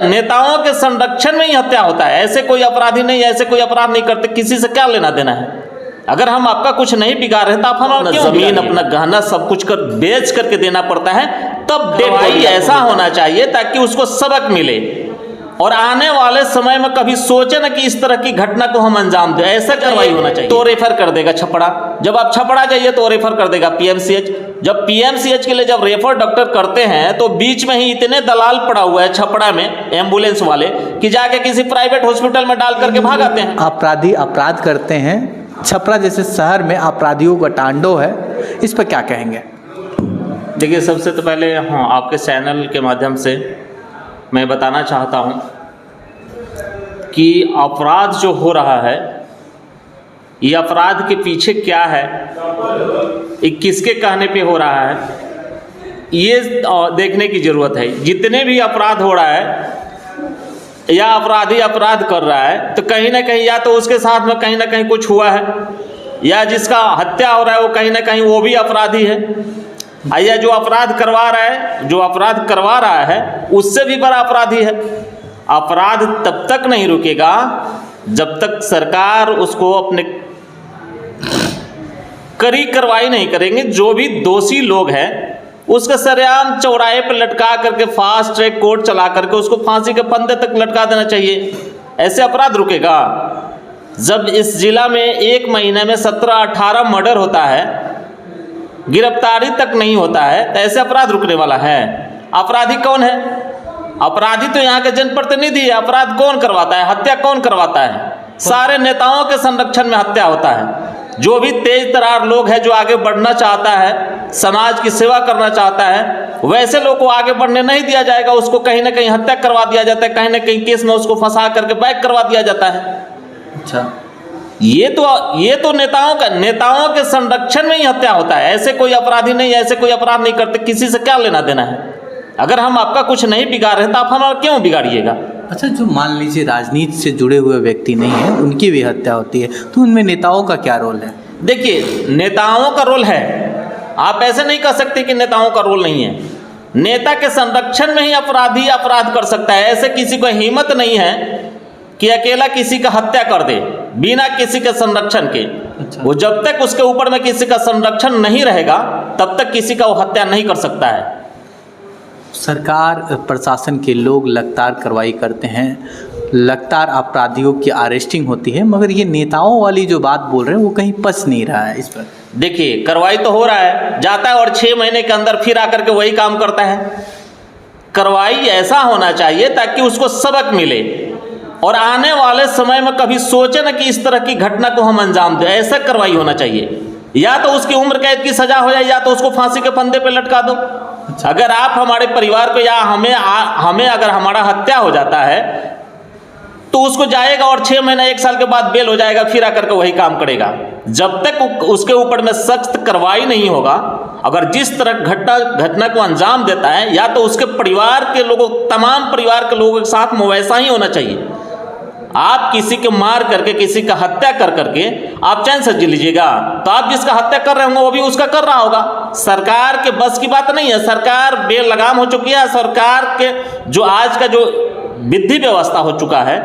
नेताओं के संरक्षण में ही हत्या होता है। ऐसे कोई अपराधी नहीं, ऐसे कोई अपराध नहीं करते, किसी से क्या लेना देना है। अगर हम आपका कुछ नहीं बिगाड़ रहे तो आप हमारा क्यों जमीन अपना गहना सब कुछ कर बेच करके देना पड़ता है। तब दवाई ऐसा होना चाहिए ताकि उसको सबक मिले और आने वाले समय में कभी सोचे ना कि इस तरह की घटना को हम अंजाम दें। ऐसा कार्रवाई होना चाहिए। तो रेफर कर देगा छपड़ा, जब आप छपड़ा जाइए तो रेफर कर देगा पीएमसीएच। जब पीएमसीएच के लिए जब रेफर डॉक्टर करते हैं तो बीच में ही इतने दलाल पड़ा हुआ है छपड़ा में एम्बुलेंस वाले कि जाके किसी प्राइवेट हॉस्पिटल में डाल करके भाग आते हैं। अपराधी अपराध करते हैं, छपरा जैसे शहर में अपराधियों का तांडव है, इस पर क्या कहेंगे? देखिए, सबसे तो पहले आपके चैनल के माध्यम से मैं बताना चाहता हूँ कि अपराध जो हो रहा है, ये अपराध के पीछे क्या है, ये किसके कहने पे हो रहा है, ये देखने की ज़रूरत है। जितने भी अपराध हो रहा है या अपराधी अपराध कर रहा है तो कहीं ना कहीं या तो उसके साथ में कहीं ना कहीं कुछ हुआ है, या जिसका हत्या हो रहा है वो कहीं ना कहीं वो भी अपराधी है, या जो अपराध करवा रहा है उससे भी बड़ा अपराधी है। अपराध तब तक नहीं रुकेगा जब तक सरकार उसको अपने कड़ी कार्रवाई नहीं करेंगे। जो भी दोषी लोग हैं उसका सरेआम चौराहे पर लटका करके फास्ट ट्रैक कोर्ट चला करके उसको फांसी के फंदे तक लटका देना चाहिए। ऐसे अपराध रुकेगा? जब इस जिला में एक महीने में 17-18 मर्डर होता है, गिरफ्तारी तक नहीं होता है, तो ऐसे अपराध रुकने वाला है? अपराधी कौन है? अपराधी तो यहाँ के जनप्रतिनिधि है। अपराध कौन करवाता है? हत्या कौन करवाता है? सारे नेताओं के संरक्षण में हत्या होता है। जो भी तेज तरार लोग हैं, जो आगे बढ़ना चाहता है, समाज की सेवा करना चाहता है, वैसे लोग को आगे बढ़ने नहीं दिया जाएगा। उसको कहीं ना कहीं हत्या करवा दिया जाता है, कहीं ना कहीं केस में उसको फंसा करके बैक करवा दिया जाता है। अच्छा, ये तो नेताओं के संरक्षण में ही हत्या होता है। ऐसे कोई अपराधी नहीं, ऐसे कोई अपराध नहीं करते, किसी से क्या लेना देना है। अगर हम आपका कुछ नहीं बिगाड़ रहे तो आप हमारा क्यों बिगाड़िएगा। अच्छा, जो मान लीजिए राजनीति से जुड़े हुए व्यक्ति नहीं है, उनकी भी हत्या होती है, तो उनमें नेताओं का क्या रोल है? देखिए, नेताओं का रोल है, आप ऐसे नहीं कह सकते कि नेताओं का रोल नहीं है। नेता के संरक्षण में ही अपराधी अपराध कर सकता है। ऐसे किसी को हिम्मत नहीं है कि अकेला किसी का हत्या कर दे बिना किसी के संरक्षण के। अच्छा। वो जब तक उसके ऊपर में किसी का संरक्षण नहीं रहेगा तब तक किसी का वो हत्या नहीं कर सकता है। सरकार प्रशासन के लोग लगातार कार्रवाई करते हैं, लगातार अपराधियों की अरेस्टिंग होती है, मगर ये नेताओं वाली जो बात बोल रहे हैं वो कहीं पच नहीं रहा है। इस पर देखिए, कार्रवाई तो हो रहा है, जाता है और 6 महीने के अंदर फिर आकर के वही काम करता है। कार्रवाई ऐसा होना चाहिए ताकि उसको सबक मिले और आने वाले समय में कभी सोचे ना कि इस तरह की घटना को हम अंजाम दें। ऐसा कार्रवाई होना चाहिए। या तो उसकी उम्र कैद की सजा हो जाए, या तो उसको फांसी के फंदे पे लटका दो। अगर आप हमारे परिवार को या हमें अगर हमारा हत्या हो जाता है तो उसको जाएगा और 6 महीना 1 साल के बाद बेल हो जाएगा, फिर आकर के वही काम करेगा। जब तक उसके ऊपर में सख्त कार्रवाई नहीं होगा, अगर जिस तरह घटना को अंजाम देता है, या तो उसके परिवार के लोगों, तमाम परिवार के लोगों के साथ वैसा ही होना चाहिए। आप किसी के मार करके, किसी का हत्या कर करके आप चैन से जी लीजिएगा, तो आप जिसका हत्या कर रहे होंगे वो भी उसका कर रहा होगा। सरकार के बस की बात नहीं है। सरकार बेलगाम हो चुकी है। सरकार के जो आज का जो विधि व्यवस्था हो चुका है,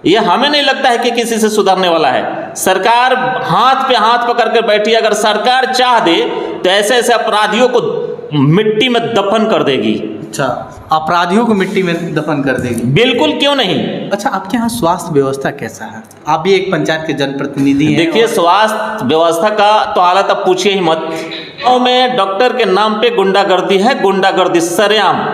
ये हमें नहीं लगता है कि किसी से सुधरने वाला है। सरकार हाथ पे हाथ पकड़ कर बैठी। अगर सरकार चाह दे तो ऐसे ऐसे अपराधियों को मिट्टी में दफन कर देगी। अच्छा, अपराधियों को मिट्टी में दफन कर देगी? बिल्कुल, क्यों नहीं। अच्छा, आपके यहाँ स्वास्थ्य व्यवस्था कैसा है? आप भी एक पंचायत के जनप्रतिनिधि हैं। देखिए, स्वास्थ्य व्यवस्था का तो हालत अब पूछिए ही मत। गाँव में डॉक्टर के नाम पे गुंडागर्दी है, गुंडागर्दी सरेआम।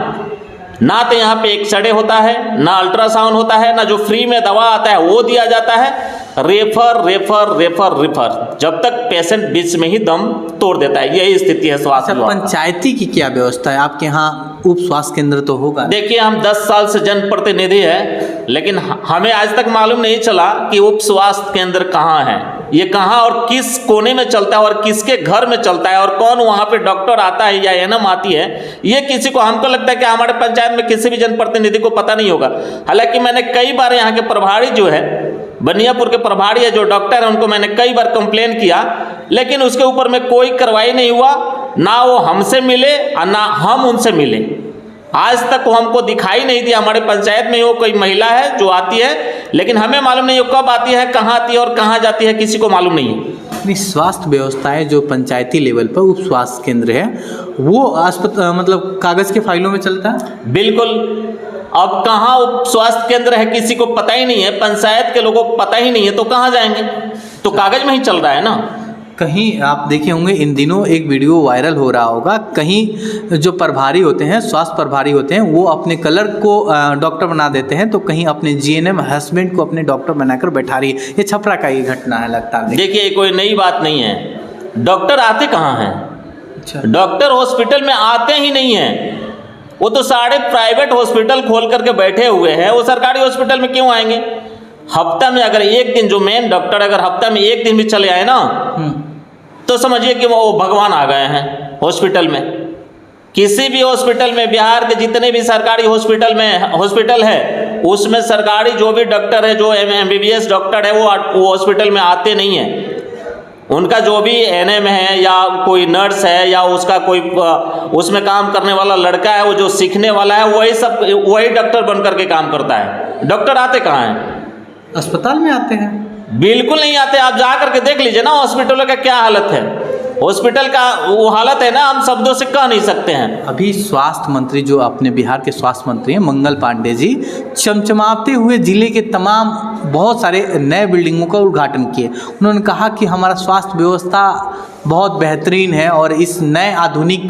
ना तो यहाँ पे एक्सरे होता है, ना अल्ट्रासाउंड होता है, ना जो फ्री में दवा आता है वो दिया जाता है। रेफर रेफर रेफर रेफर, जब तक पेशेंट बीच में ही दम तोड़ देता है। यही स्थिति है स्वास्थ्य। पंचायती की क्या व्यवस्था है? आपके यहाँ उप स्वास्थ्य केंद्र तो होगा? देखिए, हम 10 साल से जनप्रतिनिधि है, लेकिन हमें आज तक मालूम नहीं चला कि उप स्वास्थ्य केंद्र कहाँ है, ये कहाँ और किस कोने में चलता है और किसके घर में चलता है, और कौन वहाँ पे डॉक्टर आता है या एनएम आती है। ये किसी को, हमको लगता है कि हमारे पंचायत में किसी भी जनप्रतिनिधि को पता नहीं होगा। हालांकि मैंने कई बार यहाँ के प्रभारी जो है, बनियापुर के प्रभारी है, जो डॉक्टर है, उनको मैंने कई बार कंप्लेन किया, लेकिन उसके ऊपर में कोई कार्रवाई नहीं हुआ। ना वो हमसे मिले और ना हम उनसे मिले। आज तक वो हमको दिखाई नहीं दिया। हमारे पंचायत में वो कोई महिला है जो आती है, लेकिन हमें मालूम नहीं वो कब आती है, कहाँ आती है और कहाँ जाती है, किसी को मालूम नहीं है। अपनी स्वास्थ्य व्यवस्थाएं जो पंचायती लेवल पर उप स्वास्थ्य केंद्र है वो मतलब कागज़ के फाइलों में चलता है। बिल्कुल। अब कहाँ उप स्वास्थ्य केंद्र है किसी को पता ही नहीं है, पंचायत के लोगों को पता ही नहीं है, तो कहाँ जाएंगे? तो कागज में ही चल रहा है ना। कहीं आप देखे होंगे इन दिनों एक वीडियो वायरल हो रहा होगा, कहीं जो प्रभारी होते हैं, स्वास्थ्य प्रभारी होते हैं, वो अपने क्लर्क को डॉक्टर बना देते हैं, तो कहीं अपने जीएनएम हस्बैंड को अपने डॉक्टर बनाकर बैठा रही है। ये छपरा का ही घटना है लगता है। देखिए कोई नई बात नहीं है। डॉक्टर आते कहाँ हैं? अच्छा, डॉक्टर हॉस्पिटल में आते ही नहीं हैं। वो तो सारे प्राइवेट हॉस्पिटल खोल करके बैठे हुए हैं, वो सरकारी हॉस्पिटल में क्यों आएंगे? हफ्ता में अगर एक दिन, जो मेन डॉक्टर अगर हफ्ता में एक दिन भी चले आए ना, तो समझिए कि वो भगवान आ गए हैं हॉस्पिटल में। किसी भी हॉस्पिटल में, बिहार के जितने भी सरकारी हॉस्पिटल है, उसमें सरकारी जो भी डॉक्टर है, जो MBBS डॉक्टर है, वो हॉस्पिटल में आते नहीं हैं। उनका जो भी NM है या कोई नर्स है या उसका कोई उसमें काम करने वाला लड़का है, वो जो सीखने वाला है, वही डॉक्टर बन करके काम करता है। डॉक्टर आते कहाँ हैं? अस्पताल में आते हैं। बिल्कुल नहीं आते। आप जा करके देख लीजिए ना हॉस्पिटलों का क्या हालत है। हॉस्पिटल का वो हालत है ना, हम शब्दों से कह नहीं सकते हैं। अभी स्वास्थ्य मंत्री जो अपने बिहार के स्वास्थ्य मंत्री हैं मंगल पांडे जी, चमचमाते हुए जिले के तमाम बहुत सारे नए बिल्डिंगों का उद्घाटन किए। उन्होंने कहा कि हमारा स्वास्थ्य व्यवस्था बहुत बेहतरीन है और इस नए आधुनिक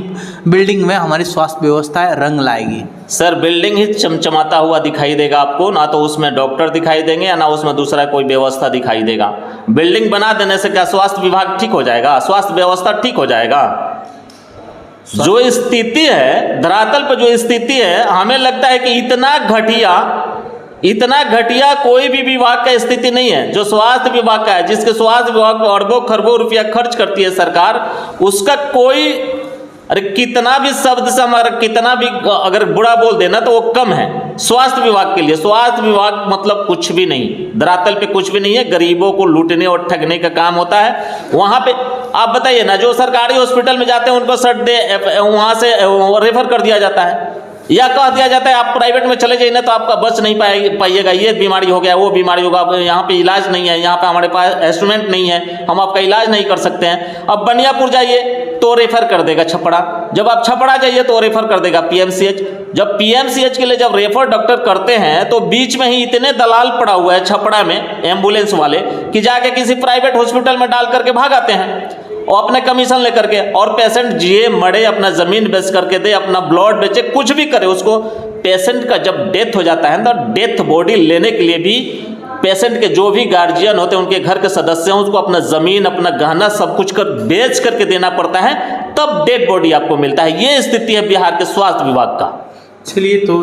बिल्डिंग में हमारी स्वास्थ्य व्यवस्था रंग लाएगी। सर, बिल्डिंग ही चमचमाता हुआ दिखाई देगा आपको, ना तो उसमें डॉक्टर दिखाई देंगे या ना उसमें दूसरा कोई व्यवस्था दिखाई देगा। बिल्डिंग बना देने से क्या स्वास्थ्य विभाग ठीक हो जाएगा? स्वास्थ्य व्यवस्था ठीक हो जाएगा? जो स्थिति है धरातल पर, जो स्थिति है, हमें लगता है कि इतना घटिया कोई भी विभाग का स्थिति नहीं है जो स्वास्थ्य विभाग का है। जिसके स्वास्थ्य विभाग में अरबों खरबों रुपया खर्च करती है सरकार, उसका कोई, अरे कितना भी शब्द से हमारा कितना भी अगर बुरा बोल देना तो वो कम है स्वास्थ्य विभाग के लिए। स्वास्थ्य विभाग मतलब कुछ भी नहीं, धरातल पे कुछ भी नहीं है। गरीबों को लूटने और ठगने का काम होता है वहाँ पे। आप बताइए ना, जो सरकारी हॉस्पिटल में जाते हैं उनको वहाँ से रेफर कर दिया जाता है या कह दिया जाता है आप प्राइवेट में चले जाइए ना, तो आपका बच नहीं पाइएगा, ये बीमारी हो गया, वो बीमारी होगा, यहाँ पे इलाज नहीं है, यहाँ पे हमारे पास इंस्ट्रूमेंट नहीं है, हम आपका इलाज नहीं कर सकते हैं। अब बनियापुर जाइए तो रेफर कर देगा छपरा, जब आप छपरा जाइए तो रेफर कर देगा PMCH। जब PMCH के लिए जब रेफर डॉक्टर करते हैं तो बीच में ही इतने दलाल पड़ा हुआ है छपरा में एम्बुलेंस वाले कि जाके किसी प्राइवेट हॉस्पिटल में डाल करके भाग आते हैं और अपने कमीशन लेकर के। और पेशेंट जिए मरे, अपना ज़मीन बेच करके दे, अपना ब्लड बेचे, कुछ भी करे, उसको पेशेंट का जब डेथ हो जाता है तो डेथ बॉडी लेने के लिए भी पेशेंट के जो भी गार्जियन होते हैं, उनके घर के सदस्य हैं, उसको अपना ज़मीन, अपना गहना सब कुछ बेच करके देना पड़ता है, तब डेड बॉडी आपको मिलता है। ये स्थिति है बिहार के स्वास्थ्य विभाग का। चलिए, तो